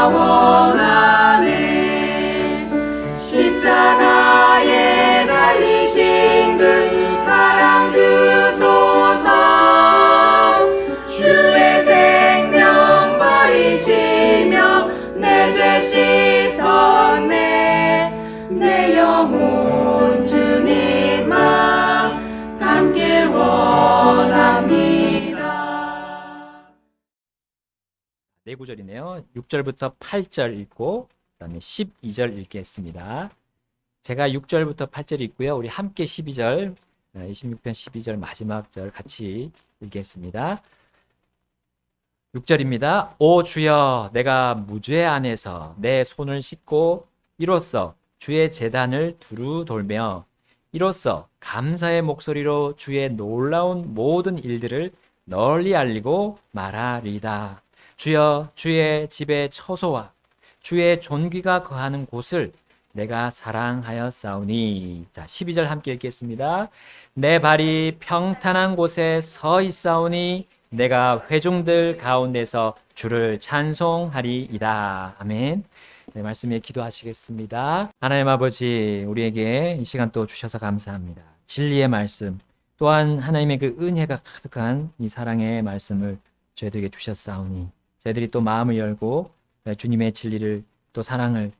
원하네. 십자가에 달리신 그 사랑 주소서. 주의 생명 버리시며 내 죄 씻었네. 내 영혼 주님만 닮길 원합니다. 네 구절이네요. 6절부터 8절 읽고 그다음에 12절 읽겠습니다. 제가 6절부터 8절 읽고요. 우리 함께 12절, 26편 12절 마지막 절 같이 읽겠습니다. 6절입니다. 오 주여, 내가 무죄 안에서 내 손을 씻고 이로써 주의 제단을 두루 돌며 이로써 감사의 목소리로 주의 놀라운 모든 일들을 널리 알리고 말하리이다. 주여, 주의 집의 처소와 주의 존귀가 거하는 곳을 내가 사랑하였사오니. 자, 12절 함께 읽겠습니다. 내 발이 평탄한 곳에 서 있사오니 내가 회중들 가운데서 주를 찬송하리이다. 아멘. 네, 말씀에 기도하시겠습니다. 하나님 아버지, 우리에게 이 시간 또 주셔서 감사합니다. 진리의 말씀, 또한 하나님의 그 은혜가 가득한 이 사랑의 말씀을 저희들에게 주셨사오니 저희들이 또 마음을 열고 주님의 진리를 또 사랑을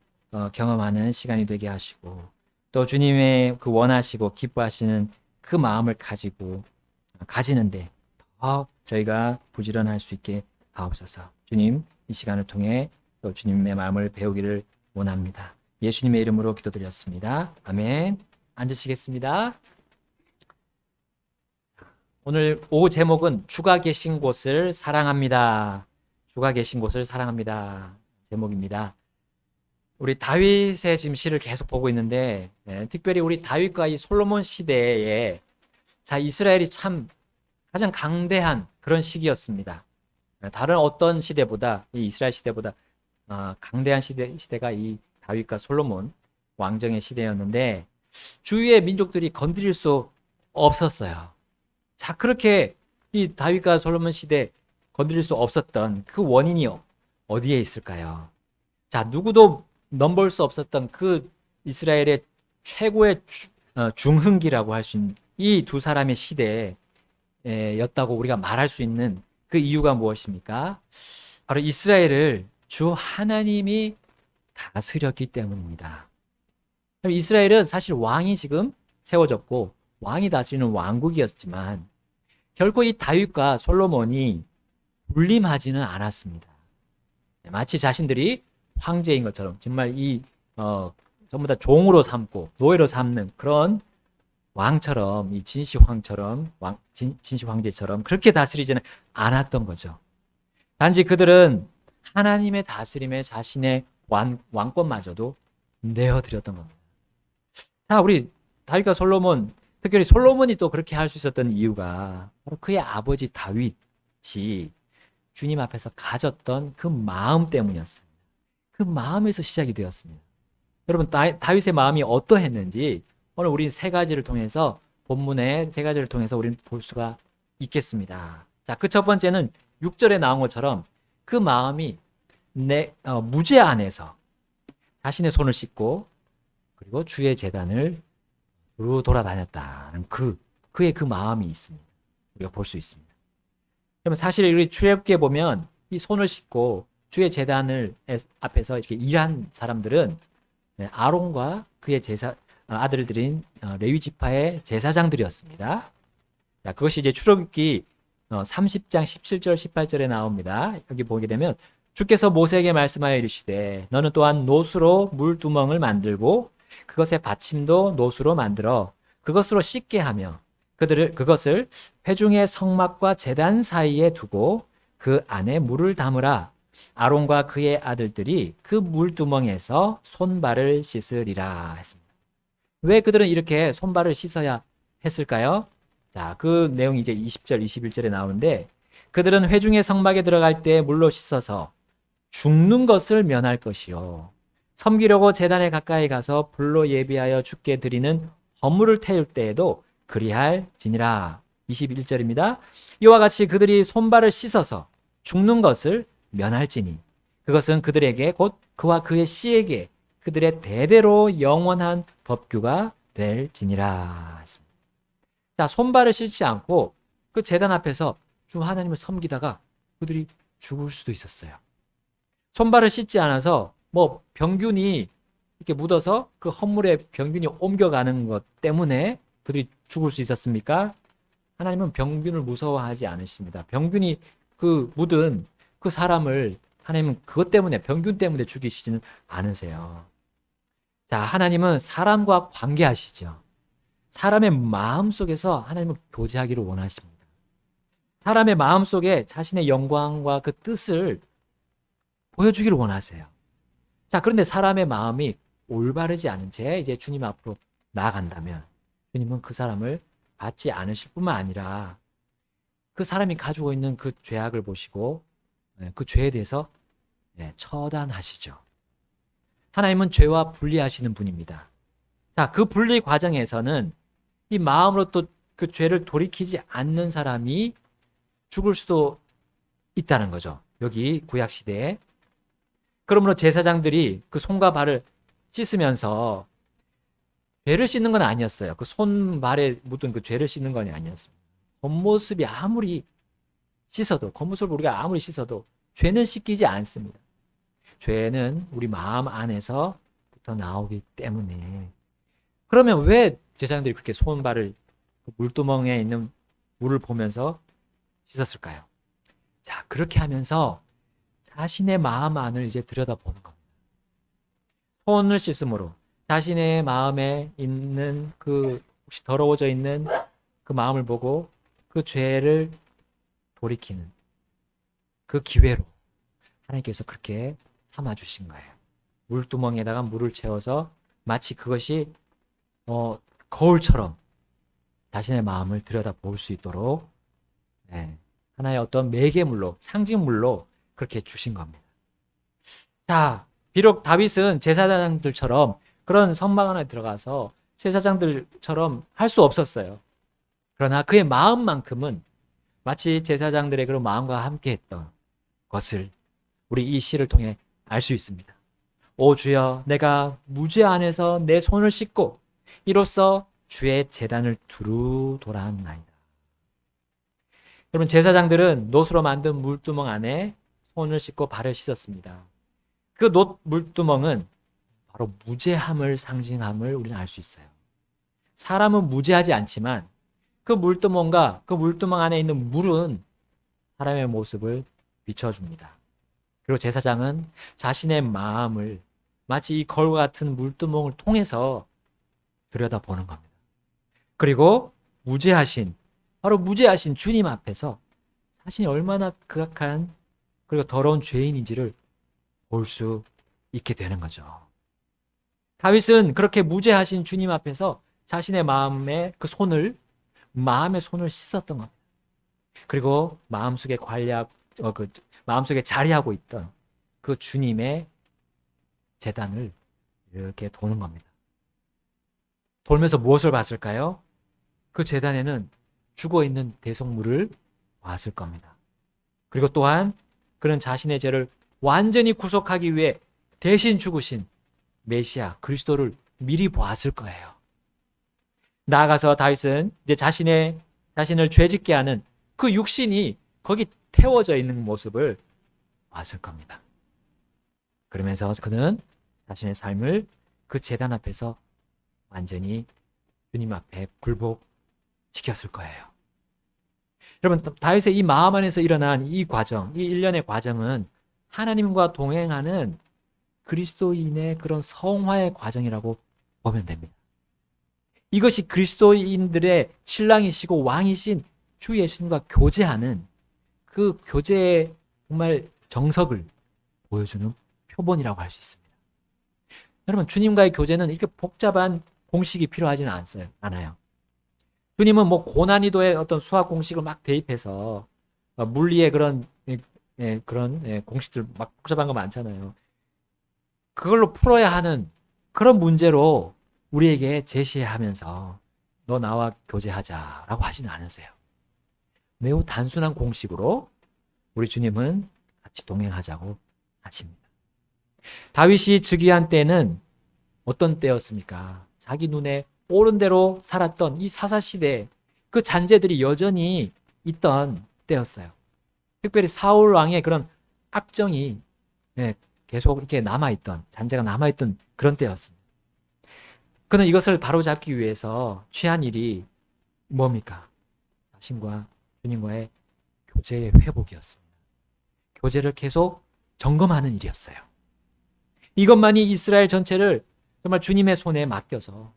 경험하는 시간이 되게 하시고, 또 주님의 그 원하시고 기뻐하시는 그 마음을 가지는데 더 저희가 부지런할 수 있게 하옵소서. 주님, 이 시간을 통해 또 주님의 마음을 배우기를 원합니다. 예수님의 이름으로 기도드렸습니다. 아멘. 앉으시겠습니다. 오늘 오후 제목은 주가 계신 곳을 사랑합니다. 주가 계신 곳을 사랑합니다. 제목입니다. 우리 다윗의 지금 시를 계속 보고 있는데, 특별히 우리 다윗과 이 솔로몬 시대에 이스라엘이 참 가장 강대한 그런 시기였습니다. 다른 어떤 시대보다, 이 이스라엘 시대보다 강대한 시대가 이 다윗과 솔로몬 왕정의 시대였는데 주위의 민족들이 건드릴 수 없었어요. 자, 그렇게 이 다윗과 솔로몬 시대 건드릴 수 없었던 그 원인이 어디에 있을까요? 자, 누구도 넘볼 수 없었던 그 이스라엘의 최고의 중흥기라고 할 수 있는 이 두 사람의 시대였다고 우리가 말할 수 있는 그 이유가 무엇입니까? 바로 이스라엘을 주 하나님이 다스렸기 때문입니다. 이스라엘은 사실 왕이 지금 세워졌고 왕이 다스리는 왕국이었지만 결코 이 다윗과 솔로몬이 군림하지는 않았습니다. 마치 자신들이 황제인 것처럼 정말 전부 다 종으로 삼고 노예로 삼는 그런 왕처럼, 이 진시황처럼, 진시황제처럼 그렇게 다스리지는 않았던 거죠. 단지 그들은 하나님의 다스림에 자신의 왕권마저도 내어드렸던 겁니다. 자, 우리 다윗과 솔로몬, 특별히 솔로몬이 또 그렇게 할 수 있었던 이유가 바로 그의 아버지 다윗이 주님 앞에서 가졌던 그 마음 때문이었습니다. 그 마음에서 시작이 되었습니다. 여러분, 다윗의 마음이 어떠했는지 오늘 우리 세 가지를 통해서, 본문의 세 가지를 통해서 우리는 볼 수가 있겠습니다. 자, 그 첫 번째는 6절에 나온 것처럼 그 마음이 무죄 안에서 자신의 손을 씻고 그리고 주의 제단을 돌아다녔다는 그의 그 마음이 있습니다. 우리가 볼 수 있습니다. 그러면 사실 우리 출애굽기에 보면 이 손을 씻고 주의 제단을 앞에서 이렇게 일한 사람들은 아론과 그의 아들들인 레위 지파의 제사장들이었습니다. 자, 그것이 이제 출애굽기 30장 17절 18절에 나옵니다. 여기 보게 되면 주께서 모세에게 말씀하여 이르시되 너는 또한 노수로 물두멍을 만들고 그것의 받침도 노수로 만들어 그것으로 씻게 하며 그것을 회중의 성막과 제단 사이에 두고 그 안에 물을 담으라. 아론과 그의 아들들이 그 물두멍에서 손발을 씻으리라 했습니다. 왜 그들은 이렇게 손발을 씻어야 했을까요? 자, 그 내용이 이제 20절, 21절에 나오는데 그들은 회중의 성막에 들어갈 때 물로 씻어서 죽는 것을 면할 것이요. 섬기려고 제단에 가까이 가서 불로 예비하여 주께 드리는 헌물을 태울 때에도 그리할지니라. 21절입니다. 이와 같이 그들이 손발을 씻어서 죽는 것을 면할지니 그것은 그들에게 곧 그와 그의 씨에게 그들의 대대로 영원한 법규가 될지니라 했습니다. 자, 손발을 씻지 않고 그 제단 앞에서 주 하나님을 섬기다가 그들이 죽을 수도 있었어요. 손발을 씻지 않아서 뭐 병균이 이렇게 묻어서 그 헌물에 병균이 옮겨가는 것 때문에 그들이 죽을 수 있었습니까? 하나님은 병균을 무서워하지 않으십니다. 병균이 그 묻은 그 사람을 하나님은 그것 때문에 병균 때문에 죽이시지는 않으세요. 자, 하나님은 사람과 관계하시죠. 사람의 마음 속에서 하나님은 교제하기를 원하십니다. 사람의 마음 속에 자신의 영광과 그 뜻을 보여주기를 원하세요. 자, 그런데 사람의 마음이 올바르지 않은 채 이제 주님 앞으로 나아간다면 주님은 그 사람을 받지 않으실 뿐만 아니라 그 사람이 가지고 있는 그 죄악을 보시고 그 죄에 대해서 처단하시죠. 하나님은 죄와 분리하시는 분입니다. 자, 그 분리 과정에서는 이 마음으로 또 그 죄를 돌이키지 않는 사람이 죽을 수도 있다는 거죠. 여기 구약 시대에. 그러므로 제사장들이 그 손과 발을 씻으면서 죄를 씻는 건 아니었어요. 그 손발에 묻은 그 죄를 씻는 건 아니었습니다. 겉모습이 아무리 씻어도, 겉모습을 우리가 아무리 씻어도 죄는 씻기지 않습니다. 죄는 우리 마음 안에서부터 나오기 때문에. 그러면 왜 제사장들이 그렇게 손발을 그 물두멍에 있는 물을 보면서 씻었을까요? 자, 그렇게 하면서 자신의 마음 안을 이제 들여다보는 겁니다. 손을 씻음으로 자신의 마음에 있는 그 혹시 더러워져 있는 그 마음을 보고 그 죄를 돌이키는 그 기회로 하나님께서 그렇게 삼아주신 거예요. 물두멍에다가 물을 채워서 마치 그것이 거울처럼 자신의 마음을 들여다볼 수 있도록 하나의 어떤 매개물로, 상징물로 그렇게 주신 겁니다. 자, 비록 다윗은 제사장들처럼 그런 성막 안에 들어가서 제사장들처럼 할 수 없었어요. 그러나 그의 마음만큼은 마치 제사장들의 그런 마음과 함께 했던 것을 우리 이 시를 통해 알 수 있습니다. 오 주여, 내가 무죄 안에서 내 손을 씻고 이로써 주의 제단을 두루 돌아나이다. 여러분, 제사장들은 놋으로 만든 물두멍 안에 손을 씻고 발을 씻었습니다. 그 놋 물두멍은 바로 무죄함을 상징함을 우리는 알 수 있어요. 사람은 무죄하지 않지만 그 물두멍과 그 물두멍 안에 있는 물은 사람의 모습을 비춰줍니다. 그리고 제사장은 자신의 마음을 마치 이 거울과 같은 물두멍을 통해서 들여다보는 겁니다. 그리고 바로 무죄하신 주님 앞에서 자신이 얼마나 극악한 그리고 더러운 죄인인지를 볼 수 있게 되는 거죠. 다윗은 그렇게 무죄하신 주님 앞에서 자신의 마음의 손을 씻었던 겁니다. 그리고 마음속에 마음속에 자리하고 있던 그 주님의 제단을 이렇게 도는 겁니다. 돌면서 무엇을 봤을까요? 그 제단에는 죽어있는 대속물을 봤을 겁니다. 그리고 또한 그는 자신의 죄를 완전히 구속하기 위해 대신 죽으신 메시아 그리스도를 미리 보았을 거예요. 나아가서 다윗은 이제 자신을 죄짓게 하는 그 육신이 거기 태워져 있는 모습을 봤을 겁니다. 그러면서 그는 자신의 삶을 그 제단 앞에서 완전히 주님 앞에 굴복시켰을 거예요. 여러분, 다윗의 이 마음 안에서 일어난 이 과정, 이 일련의 과정은 하나님과 동행하는 그리스도인의 그런 성화의 과정이라고 보면 됩니다. 이것이 그리스도인들의 신랑이시고 왕이신 주 예수님과 교제하는 그 교제의 정말 정석을 보여주는 표본이라고 할 수 있습니다. 여러분, 주님과의 교제는 이렇게 복잡한 공식이 필요하지는 않아요. 주님은 뭐 고난이도의 어떤 수학 공식을 막 대입해서 물리의 그런 공식들 막 복잡한 거 많잖아요. 그걸로 풀어야 하는 그런 문제로 우리에게 제시하면서 너 나와 교제하자라고 하지는 않으세요. 매우 단순한 공식으로 우리 주님은 같이 동행하자고 하십니다. 다윗이 즉위한 때는 어떤 때였습니까? 자기 눈에 옳은 대로 살았던 이 사사시대 그 잔재들이 여전히 있던 때였어요. 특별히 사울 왕의 그런 악정이 계속 이렇게 남아있던, 잔재가 남아있던 그런 때였습니다. 그는 이것을 바로잡기 위해서 취한 일이 뭡니까? 자신과 주님과의 교제의 회복이었습니다. 교제를 계속 점검하는 일이었어요. 이것만이 이스라엘 전체를 정말 주님의 손에 맡겨서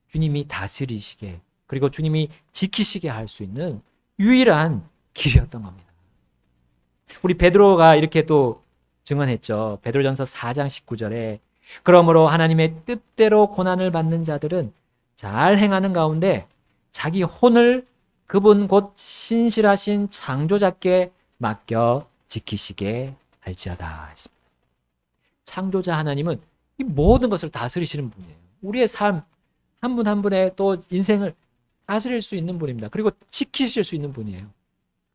주님이 다스리시게, 그리고 주님이 지키시게 할 수 있는 유일한 길이었던 겁니다. 우리 베드로가 이렇게 또 증언했죠. 베드로전서 4장 19절에 그러므로 하나님의 뜻대로 고난을 받는 자들은 잘 행하는 가운데 자기 혼을 그분 곧 신실하신 창조자께 맡겨 지키시게 할지어다 했습니다. 창조자 하나님은 이 모든 것을 다스리시는 분이에요. 우리의 삶 한 분 한 분의 또 인생을 다스릴 수 있는 분입니다. 그리고 지키실 수 있는 분이에요.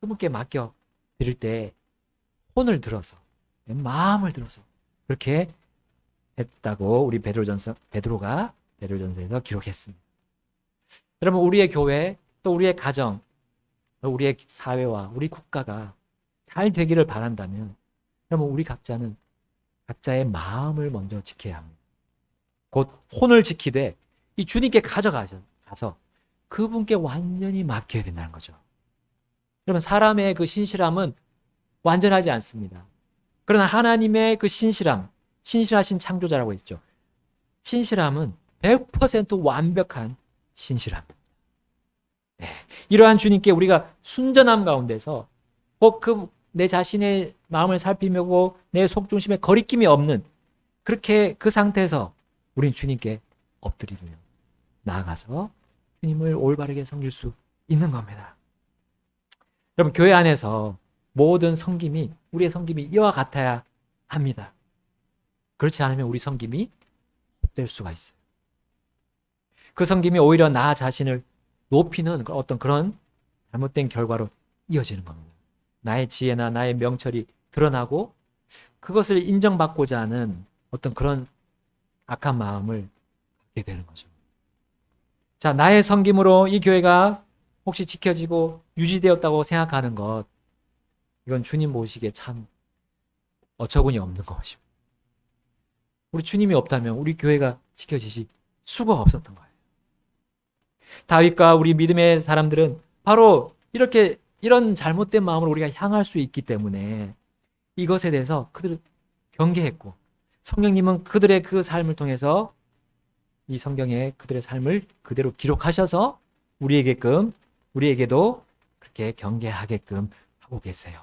그분께 맡겨 드릴 때 혼을 들어서, 마음을 들어서 그렇게 했다고 우리 베드로가 베드로전서에서 기록했습니다. 여러분, 우리의 교회, 또 우리의 가정, 또 우리의 사회와 우리 국가가 잘 되기를 바란다면, 여러분, 우리 각자는 각자의 마음을 먼저 지켜야 합니다. 곧 혼을 지키되 이 주님께 가서 그분께 완전히 맡겨야 된다는 거죠. 여러분, 사람의 그 신실함은 완전하지 않습니다. 그러나 하나님의 그 신실하신 창조자라고 했죠. 신실함은 100% 완벽한 신실함입니다. 이러한 주님께 우리가 순전함 가운데서 꼭 내 자신의 마음을 살피며 내 속중심에 거리낌이 없는 그렇게 그 상태에서 우리는 주님께 엎드리며 나아가서 주님을 올바르게 섬길 수 있는 겁니다. 여러분, 교회 안에서 모든 섬김이, 우리의 섬김이 이와 같아야 합니다. 그렇지 않으면 우리 섬김이 헛될 수가 있어요. 그 섬김이 오히려 나 자신을 높이는 어떤 그런 잘못된 결과로 이어지는 겁니다. 나의 지혜나 나의 명철이 드러나고 그것을 인정받고자 하는 어떤 그런 악한 마음을 갖게 되는 거죠. 자, 나의 섬김으로 이 교회가 혹시 지켜지고 유지되었다고 생각하는 것, 이건 주님 보시기에 참 어처구니 없는 것입니다. 우리 주님이 없다면 우리 교회가 지켜지실 수가 없었던 거예요. 다윗과 우리 믿음의 사람들은 바로 이런 잘못된 마음으로 우리가 향할 수 있기 때문에 이것에 대해서 그들을 경계했고, 성령님은 그들의 그 삶을 통해서 이 성경에 그들의 삶을 그대로 기록하셔서 우리에게도 그렇게 경계하게끔 하고 계세요.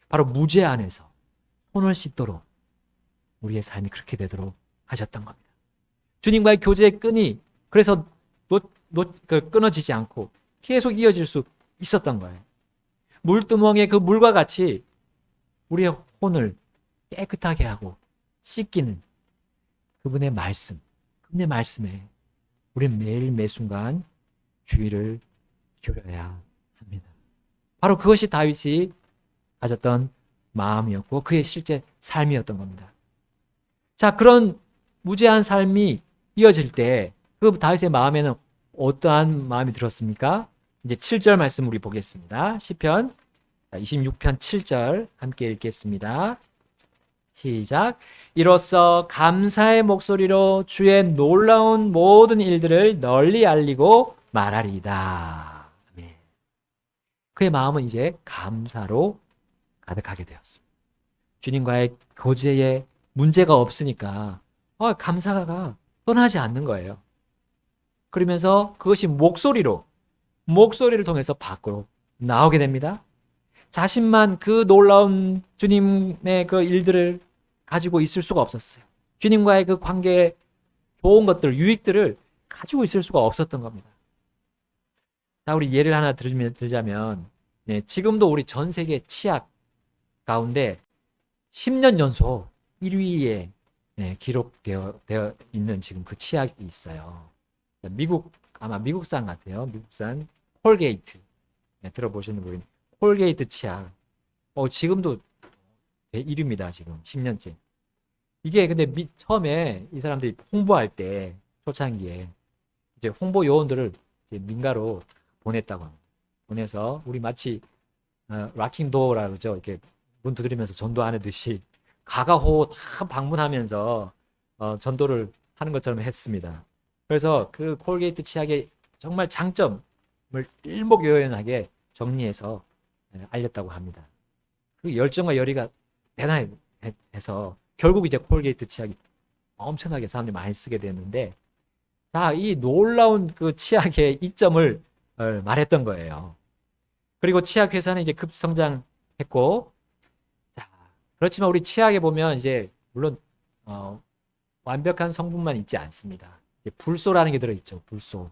바로 무죄 안에서 손을 씻도록 우리의 삶이 그렇게 되도록 하셨던 겁니다. 주님과의 교제의 끈이 그래서 끊어지지 않고 계속 이어질 수 있었던 거예요. 물두멍의 그 물과 같이 우리의 혼을 깨끗하게 하고 씻기는 그분의 말씀에 우리는 매일 매순간 주의를 기울여야 합니다. 바로 그것이 다윗이 가졌던 마음이었고 그의 실제 삶이었던 겁니다. 자, 그런 무죄한 삶이 이어질 때 그 다윗의 마음에는 어떠한 마음이 들었습니까? 이제 7절 말씀 우리 보겠습니다. 시편 26편 7절 함께 읽겠습니다. 시작. 이로써 감사의 목소리로 주의 놀라운 모든 일들을 널리 알리고 말하리이다. 그의 마음은 이제 감사로 가득하게 되었습니다. 주님과의 교제에 문제가 없으니까 감사가 떠나지 않는 거예요. 그러면서 그것이 목소리를 통해서 밖으로 나오게 됩니다. 자신만 그 놀라운 주님의 그 일들을 가지고 있을 수가 없었어요. 주님과의 그 관계의 좋은 것들, 유익들을 가지고 있을 수가 없었던 겁니다. 자, 우리 예를 하나 들자면, 지금도 우리 전 세계 치약 가운데 10년 연속 1위에 기록되어 있는 지금 그 치약이 있어요. 아마 미국산 같아요. 미국산 콜게이트. 들어보시는 분이 콜게이트 치약. 지금도 이릅니다. 지금 10년째. 이게 근데 처음에 이 사람들이 홍보할 때 초창기에 이제 홍보 요원들을 이제 민가로 보냈다고 합니다. 보내서 우리 마치 락킹 도어라 그러죠. 이렇게 문 두드리면서 전도하듯이 가가호 다 방문하면서 전도를 하는 것처럼 했습니다. 그래서 그 콜게이트 치약의 정말 장점을 일목요연하게 정리해서 알렸다고 합니다. 그 열정과 열의가 대단해서 결국 이제 콜게이트 치약이 엄청나게 사람들이 많이 쓰게 됐는데, 자, 이 놀라운 그 치약의 이점을 말했던 거예요. 그리고 치약 회사는 이제 급성장했고, 자, 그렇지만 우리 치약에 보면 이제 물론 완벽한 성분만 있지 않습니다. 불소라는 게 들어있죠. 불소.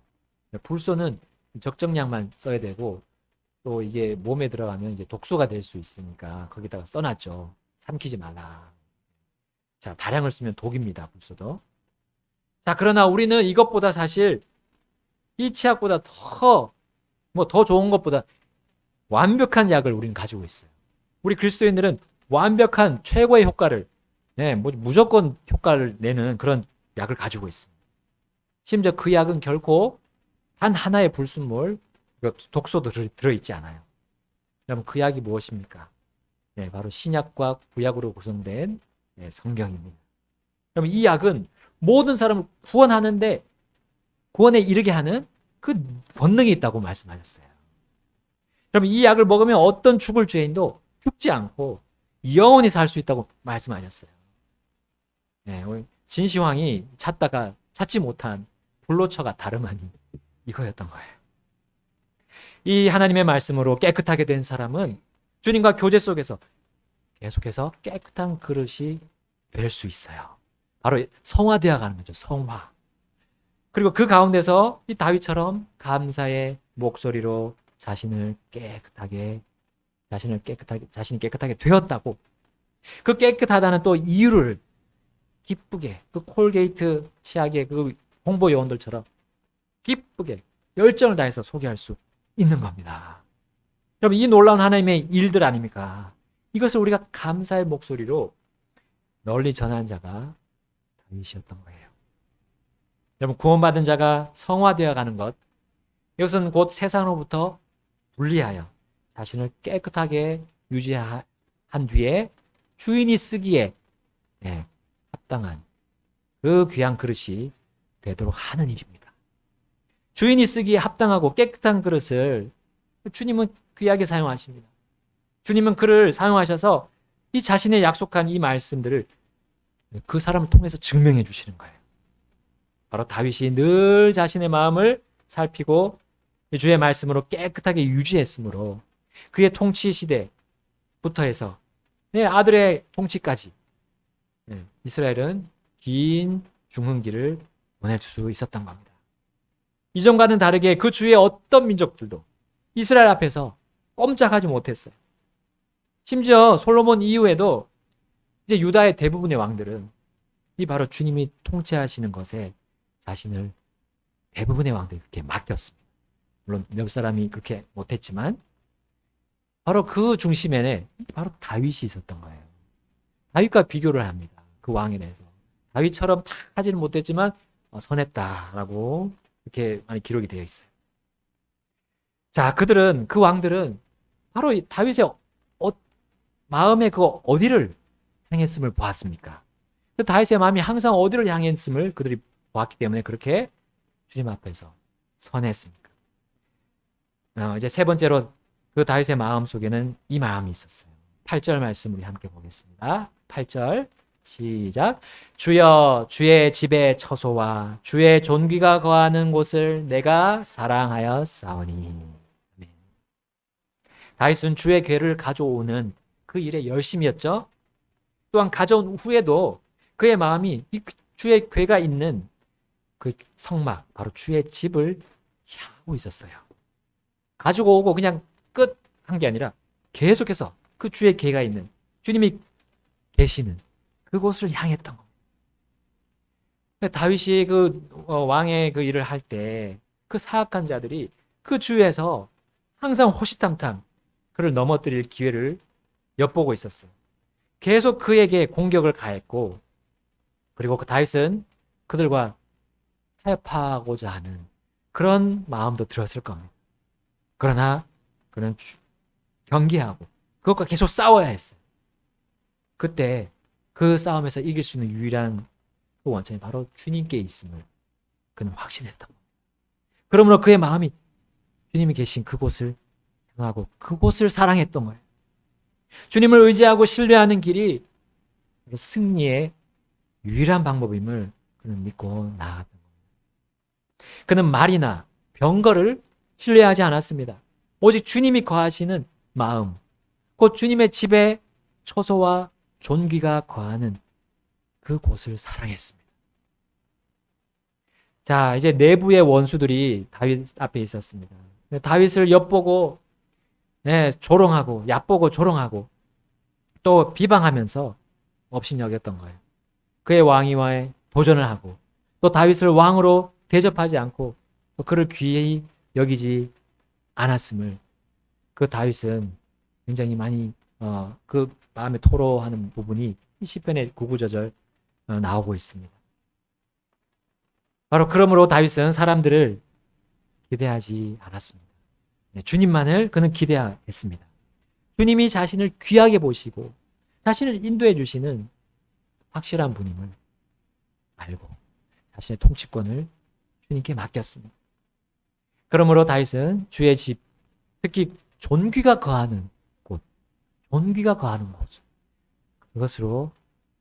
불소는 적정량만 써야 되고, 또 이게 몸에 들어가면 이제 독소가 될 수 있으니까 거기다가 써놨죠. 삼키지 말라. 자, 다량을 쓰면 독입니다. 불소도. 자, 그러나 우리는 이것보다 사실 이 치약보다 더 좋은 것보다 완벽한 약을 우리는 가지고 있어요. 우리 그리스도인들은 완벽한 최고의 효과를, 무조건 효과를 내는 그런 약을 가지고 있습니다. 심지어 그 약은 결코 단 하나의 불순물, 독소도 들어있지 않아요. 그럼 그 약이 무엇입니까? 바로 신약과 구약으로 구성된 성경입니다. 그럼 이 약은 모든 사람을 구원하는데, 구원에 이르게 하는 그 권능이 있다고 말씀하셨어요. 그럼 이 약을 먹으면 어떤 죽을 죄인도 죽지 않고 영원히 살 수 있다고 말씀하셨어요. 진시황이 찾다가 찾지 못한 불로처가 다름 아닌 이거였던 거예요. 이 하나님의 말씀으로 깨끗하게 된 사람은 주님과 교제 속에서 계속해서 깨끗한 그릇이 될 수 있어요. 바로 성화되어 가는 거죠. 성화. 그리고 그 가운데서 이 다윗처럼 감사의 목소리로 자신이 깨끗하게 되었다고, 그 깨끗하다는 또 이유를 기쁘게, 그 콜게이트 치약의 그 홍보 요원들처럼 기쁘게 열정을 다해서 소개할 수 있는 겁니다. 여러분, 이 놀라운 하나님의 일들 아닙니까? 이것을 우리가 감사의 목소리로 널리 전한 자가 다윗이었던 거예요. 여러분, 구원받은 자가 성화되어 가는 것, 이것은 곧 세상으로부터 분리하여 자신을 깨끗하게 유지한 뒤에 주인이 쓰기에 합당한 그 귀한 그릇이 되도록 하는 일입니다. 주인이 쓰기에 합당하고 깨끗한 그릇을 주님은 귀하게 사용하십니다. 주님은 그를 사용하셔서 이 자신의 약속한 이 말씀들을 그 사람을 통해서 증명해 주시는 거예요. 바로 다윗이 늘 자신의 마음을 살피고 주의 말씀으로 깨끗하게 유지했으므로 그의 통치 시대부터 해서 아들의 통치까지 이스라엘은 긴 중흥기를 보낼 수 있었던 겁니다. 이전과는 다르게 그 주위의 어떤 민족들도 이스라엘 앞에서 꼼짝하지 못했어요. 심지어 솔로몬 이후에도 이제 유다의 대부분의 왕들은 이 바로 주님이 통치하시는 것에 자신을 대부분의 왕들이 그렇게 맡겼습니다. 물론 몇 사람이 그렇게 못했지만 바로 그 중심에는 바로 다윗이 있었던 거예요. 다윗과 비교를 합니다. 그 왕에 대해서. 다윗처럼 다 하지는 못했지만 선했다라고 이렇게 많이 기록이 되어 있어요. 자, 그 왕들은 바로 다윗의 마음의 그 어디를 향했음을 보았습니까? 다윗의 마음이 항상 어디를 향했음을 그들이 보았기 때문에 그렇게 주님 앞에서 선했습니까? 이제 세 번째로 그 다윗의 마음 속에는 이 마음이 있었어요. 8절 말씀 우리 함께 보겠습니다. 8절 시작. 주여, 주의 집의 처소와 주의 존귀가 거하는 곳을 내가 사랑하였사오니. 다윗은 주의 궤를 가져오는 그 일에 열심이었죠. 또한 가져온 후에도 그의 마음이 이 주의 궤가 있는 그 성막, 바로 주의 집을 향하고 있었어요. 가지고 오고 그냥 끝 한 게 아니라 계속해서 그 주의 궤가 있는, 주님이 계시는 그곳을 향했던 겁니다. 다윗이 그 왕의 그 일을 할 때 그 사악한 자들이 그 주위에서 항상 호시탐탐 그를 넘어뜨릴 기회를 엿보고 있었어요. 계속 그에게 공격을 가했고, 그리고 그 다윗은 그들과 타협하고자 하는 그런 마음도 들었을 겁니다. 그러나 그는 경계하고 그것과 계속 싸워야 했어요. 그때 그 싸움에서 이길 수 있는 유일한 그 원천이 바로 주님께 있음을 그는 확신했던 겁니다. 그러므로 그의 마음이 주님이 계신 그곳을 향하고 그곳을 사랑했던 거예요. 주님을 의지하고 신뢰하는 길이 승리의 유일한 방법임을 그는 믿고 나아갔던 겁니다. 그는 말이나 병거를 신뢰하지 않았습니다. 오직 주님이 거하시는 마음, 곧 주님의 집에 처소와 존귀가 거하는 그곳을 사랑했습니다. 자, 이제 내부의 원수들이 다윗 앞에 있었습니다. 다윗을 엿보고 조롱하고 얕보고 조롱하고 또 비방하면서 업신여겼던 거예요. 그의 왕위와의 도전을 하고 또 다윗을 왕으로 대접하지 않고 또 그를 귀히 여기지 않았음을 그 다윗은 굉장히 많이 그 마음에 토로하는 부분이 시편의 구구절절 나오고 있습니다. 바로 그러므로 다윗은 사람들을 기대하지 않았습니다. 주님만을 그는 기대했습니다. 주님이 자신을 귀하게 보시고 자신을 인도해 주시는 확실한 분임을 알고 자신의 통치권을 주님께 맡겼습니다. 그러므로 다윗은 주의 집, 특히 존귀가 거하는 곳, 그것으로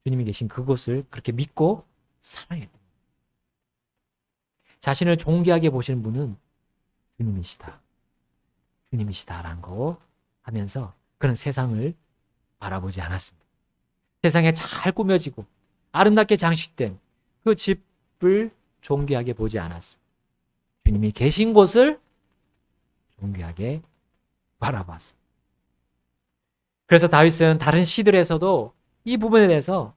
주님이 계신 그곳을 그렇게 믿고 사랑했다. 자신을 존귀하게 보시는 분은 주님이시다라는 거 하면서 그는 세상을 바라보지 않았습니다. 세상에 잘 꾸며지고 아름답게 장식된 그 집을 존귀하게 보지 않았습니다. 주님이 계신 곳을 존귀하게 바라봤습니다. 그래서 다윗은 다른 시들에서도 이 부분에 대해서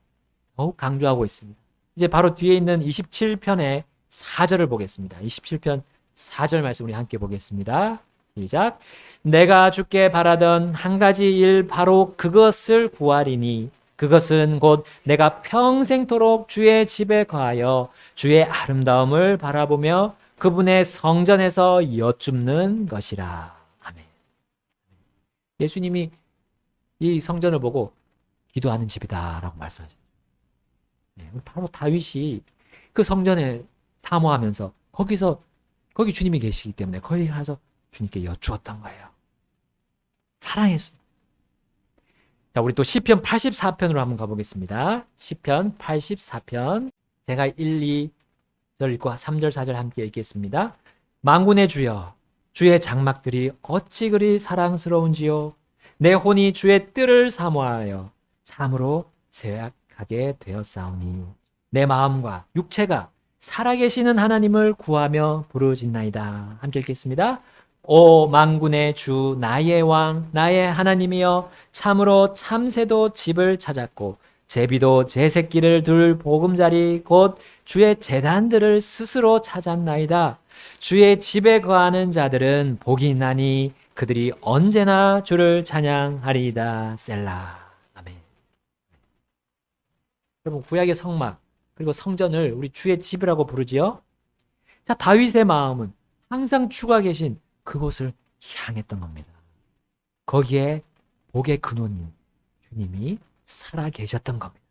더욱 강조하고 있습니다. 이제 바로 뒤에 있는 27편의 4절을 보겠습니다. 27편 4절 말씀 우리 함께 보겠습니다. 시작. 내가 주께 바라던 한 가지 일 바로 그것을 구하리니 그것은 곧 내가 평생토록 주의 집에 거하여 주의 아름다움을 바라보며 그분의 성전에서 여쭙는 것이라. 아멘. 예수님이 이 성전을 보고 기도하는 집이다라고 말씀하셨어요. 바로 다윗이 그 성전에 사모하면서 거기 주님이 계시기 때문에 거기 가서 주님께 여쭈었던 거예요. 사랑했어요. 자, 우리 또 시편 84편으로 한번 가보겠습니다. 시편 84편 제가 1, 2절 읽고 3절, 4절 함께 읽겠습니다. 만군의 주여, 주의 장막들이 어찌 그리 사랑스러운지요. 내 혼이 주의 뜰을 사모하여 참으로 세약하게 되었사오니 내 마음과 육체가 살아계시는 하나님을 구하며 부르짖나이다. 함께 읽겠습니다. 오 만군의 주 나의 왕 나의 하나님이여 참으로 참새도 집을 찾았고 제비도 제 새끼를 둘 보금자리 곧 주의 제단들을 스스로 찾았나이다. 주의 집에 거하는 자들은 복이 있나니 그들이 언제나 주를 찬양하리이다. 셀라. 아멘. 여러분 구약의 성막 그리고 성전을 우리 주의 집이라고 부르지요. 자, 다윗의 마음은 항상 주가 계신 그곳을 향했던 겁니다. 거기에 복의 근원인 주님이 살아 계셨던 겁니다.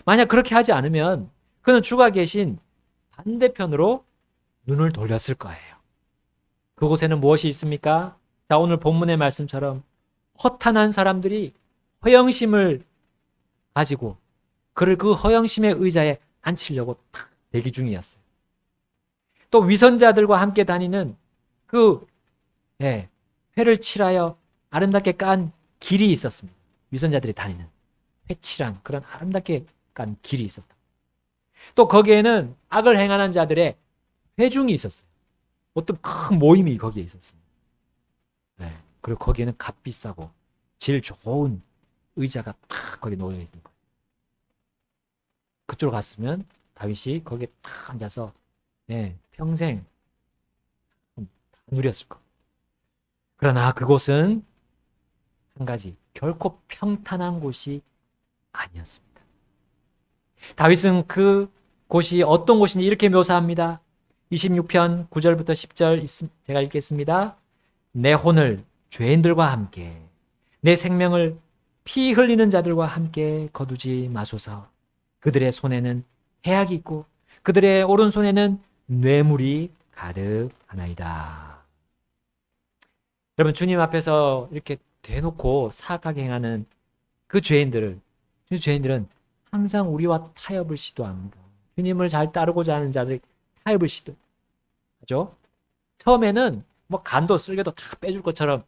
만약 그렇게 하지 않으면 그는 주가 계신 반대편으로 눈을 돌렸을 거예요. 그곳에는 무엇이 있습니까? 자, 오늘 본문의 말씀처럼 허탄한 사람들이 허영심을 가지고 그를 그 허영심의 의자에 앉히려고 대기 중이었어요. 또 위선자들과 함께 다니는 회를 칠하여 아름답게 깐 길이 있었습니다. 위선자들이 다니는 회칠한 그런 아름답게 깐 길이 있었다. 또 거기에는 악을 행하는 자들의 회중이 있었어요. 어떤 큰 모임이 거기에 있었습니다. 그리고 거기에는 값비싸고 질 좋은 의자가 탁 거기 놓여 있는 거예요. 그쪽으로 갔으면 다윗이 거기에 탁 앉아서 평생 누렸을 것. 그러나 그곳은 한 가지 결코 평탄한 곳이 아니었습니다. 다윗은 그 곳이 어떤 곳인지 이렇게 묘사합니다. 26편 9절부터 10절 제가 읽겠습니다. 내 혼을 죄인들과 함께 내 생명을 피 흘리는 자들과 함께 거두지 마소서. 그들의 손에는 해악이 있고 그들의 오른손에는 뇌물이 가득하나이다. 여러분, 주님 앞에서 이렇게 대놓고 사악하게 행하는 그 죄인들은 항상 우리와 타협을 시도합니다. 주님을 잘 따르고자 하는 자들 타협을 시도하죠. 처음에는 뭐 간도 쓸개도 다 빼줄 것처럼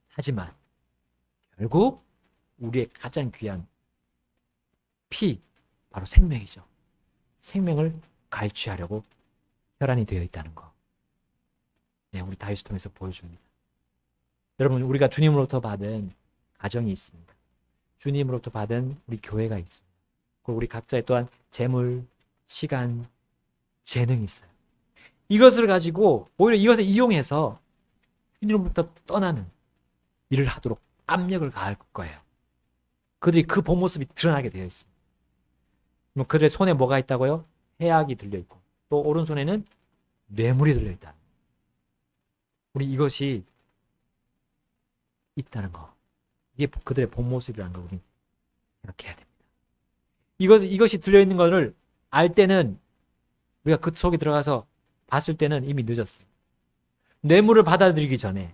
하지만 결국 우리의 가장 귀한 피, 바로 생명이죠. 생명을 갈취하려고 혈안이 되어 있다는 거. 네, 우리 다윗을 통해서 보여줍니다. 여러분, 우리가 주님으로부터 받은 가정이 있습니다. 주님으로부터 받은 우리 교회가 있습니다. 그리고 우리 각자의 또한 재물, 시간, 재능이 있어요. 이것을 가지고 오히려 이것을 이용해서 주님으로부터 떠나는 일을 하도록 압력을 가할 거예요. 그들이 그 본 모습이 드러나게 되어 있습니다. 그들의 손에 뭐가 있다고요? 해악이 들려있고 또 오른손에는 뇌물이 들려있다. 우리 이것이 있다는 거, 이게 그들의 본 모습이라는 걸 우리 생각해야 됩니다. 이것이 들려있는 것을 알 때는 우리가 그 속에 들어가서 봤을 때는 이미 늦었어요. 뇌물을 받아들이기 전에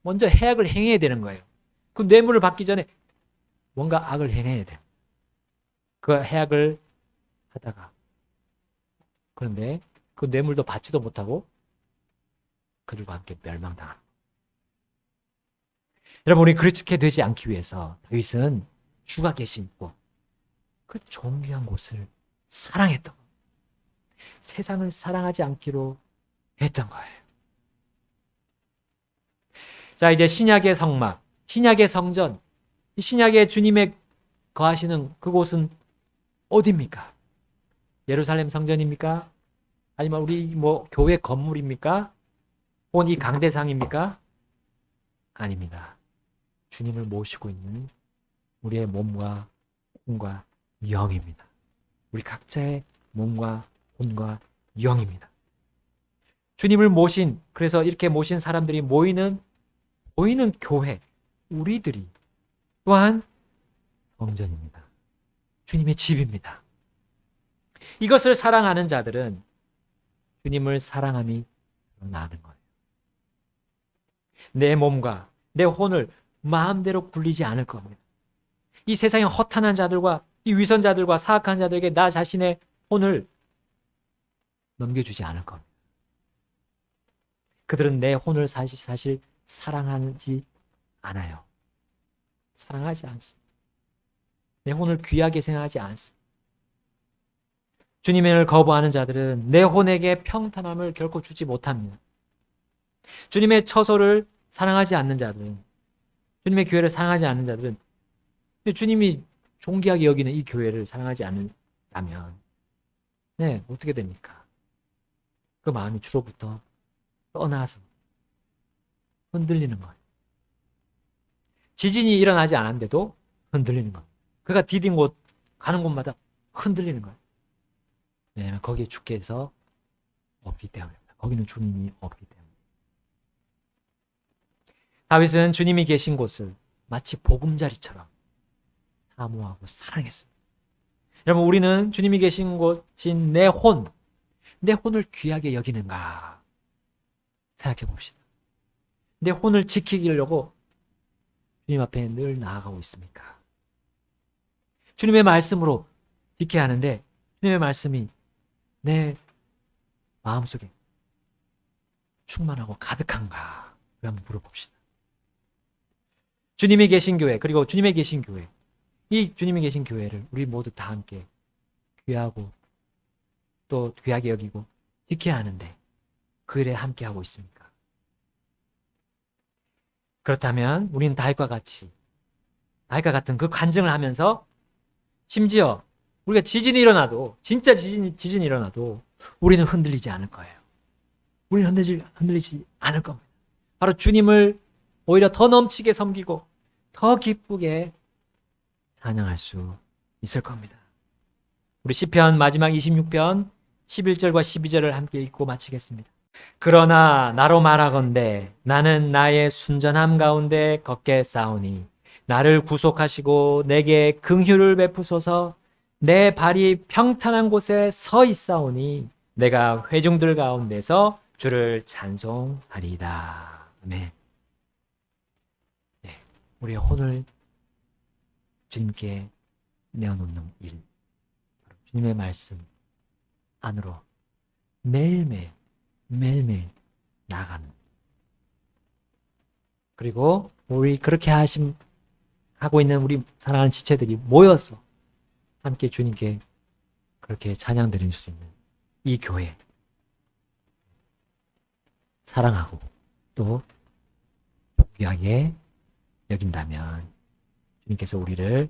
먼저 해악을 행해야 되는 거예요. 그 뇌물을 받기 전에 뭔가 악을 행해야 돼요. 그 해악을 하다가 그런데 그 뇌물도 받지도 못하고 그들과 함께 멸망당합니다. 여러분, 우리 그렇게 되지 않기 위해서 다윗은 주가 계신 곳, 그 존귀한 곳을 사랑했던 거예요. 세상을 사랑하지 않기로 했던 거예요. 자, 이제 신약의 성막, 신약의 성전, 이 신약의 주님의 거하시는 그곳은 어디입니까? 예루살렘 성전입니까? 아니면 우리 교회 건물입니까? 혹은 이 강대상입니까? 아닙니다. 주님을 모시고 있는 우리의 몸과 혼과 영입니다. 우리 각자의 몸과 혼과 영입니다. 주님을 그래서 이렇게 모신 사람들이 모이는 교회, 우리들이 또한 성전입니다. 주님의 집입니다. 이것을 사랑하는 자들은 주님을 사랑함이 나는 거예요. 내 몸과 내 혼을 마음대로 굴리지 않을 겁니다. 이 세상의 허탄한 자들과 이 위선자들과 사악한 자들에게 나 자신의 혼을 넘겨주지 않을 겁니다. 그들은 내 혼을 사실 사랑하지 않아요. 사랑하지 않습니다. 내 혼을 귀하게 생각하지 않습니다. 주님을 거부하는 자들은 내 혼에게 평탄함을 결코 주지 못합니다. 주님의 처소를 사랑하지 않는 자들은, 주님의 교회를 사랑하지 않는 자들은 주님이 존귀하게 여기는 이 교회를 사랑하지 않는다면 어떻게 됩니까? 그 마음이 주로부터 떠나서 흔들리는 거예요. 지진이 일어나지 않았는데도 흔들리는 거예요. 그가 디딘 곳, 가는 곳마다 흔들리는 거예요. 왜냐하면 거기에 주께서 없기 때문입니다. 거기는 주님이 없기 때문에. 다윗은 주님이 계신 곳을 마치 보금자리처럼 사모하고 사랑했습니다. 여러분, 우리는 주님이 계신 곳인 내 혼을 귀하게 여기는가 생각해 봅시다. 내 혼을 지키려고 주님 앞에 늘 나아가고 있습니까? 주님의 말씀으로 지켜야 하는데 주님의 말씀이 내 마음속에 충만하고 가득한가? 한번 물어봅시다. 주님이 계신 교회, 그리고 주님의 계신 교회, 이 주님이 계신 교회를 우리 모두 다 함께 귀하고 또 귀하게 여기고 지켜야 하는데 그 일에 함께 하고 있습니까? 그렇다면 우리는 다윗과 같은 그 간증을 하면서 심지어 우리가 지진이 일어나도, 진짜 지진이 일어나도 우리는 흔들리지 않을 거예요. 우리는 흔들리지 않을 겁니다. 바로 주님을 오히려 더 넘치게 섬기고 더 기쁘게 찬양할 수 있을 겁니다. 우리 시편 마지막 26편 11절과 12절을 함께 읽고 마치겠습니다. 그러나 나로 말하건대 나는 나의 순전함 가운데 걷겠사오니 나를 구속하시고 내게 긍휼을 베푸소서. 내 발이 평탄한 곳에 서 있사오니 내가 회중들 가운데서 주를 찬송하리이다. 아멘. 네, 우리 오늘 주님께 내어놓는 일, 주님의 말씀 안으로 매일매일 나아가는. 그리고 우리 그렇게 하고 있는 우리 사랑하는 지체들이 모여서 함께 주님께 그렇게 찬양 드릴 수 있는 이 교회 사랑하고 또 귀하게 여긴다면 주님께서 우리를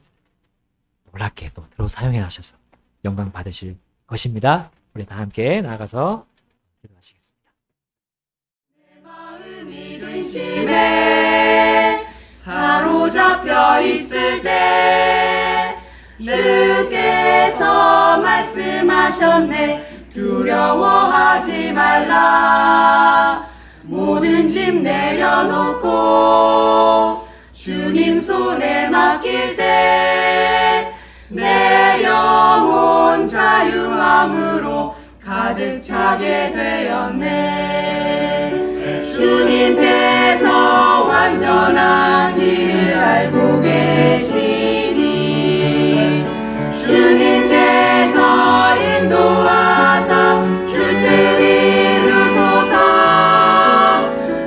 놀랍게 또 들어 사용해 하셔서 영광 받으실 것입니다. 우리 다 함께 나가서 기도하시겠습니다. 내 마음이 근심에 사로잡혀 있을 때 주께서 말씀하셨네. 두려워하지 말라. 모든 짐 내려놓고 주님 손에 맡길 때 내 영혼 자유함으로 가득 차게 되었네. 주님께서 완전한 길을 알고 계시니 주님께서 인도하사 줄 때 이루소서.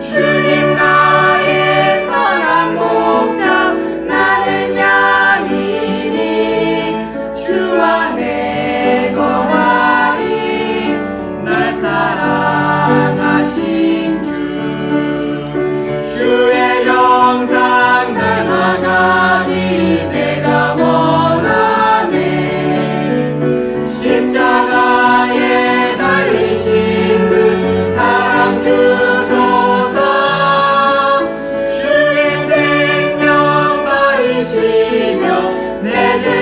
주님 나의 선한 목자 나는 양이니 주 안에 거하리. 날 사랑하신 주 주의 영상 닮아가니 내가 원하네. 십자가에 달리신 그 사랑 주소서. 주의 생명 버리시며 내 죄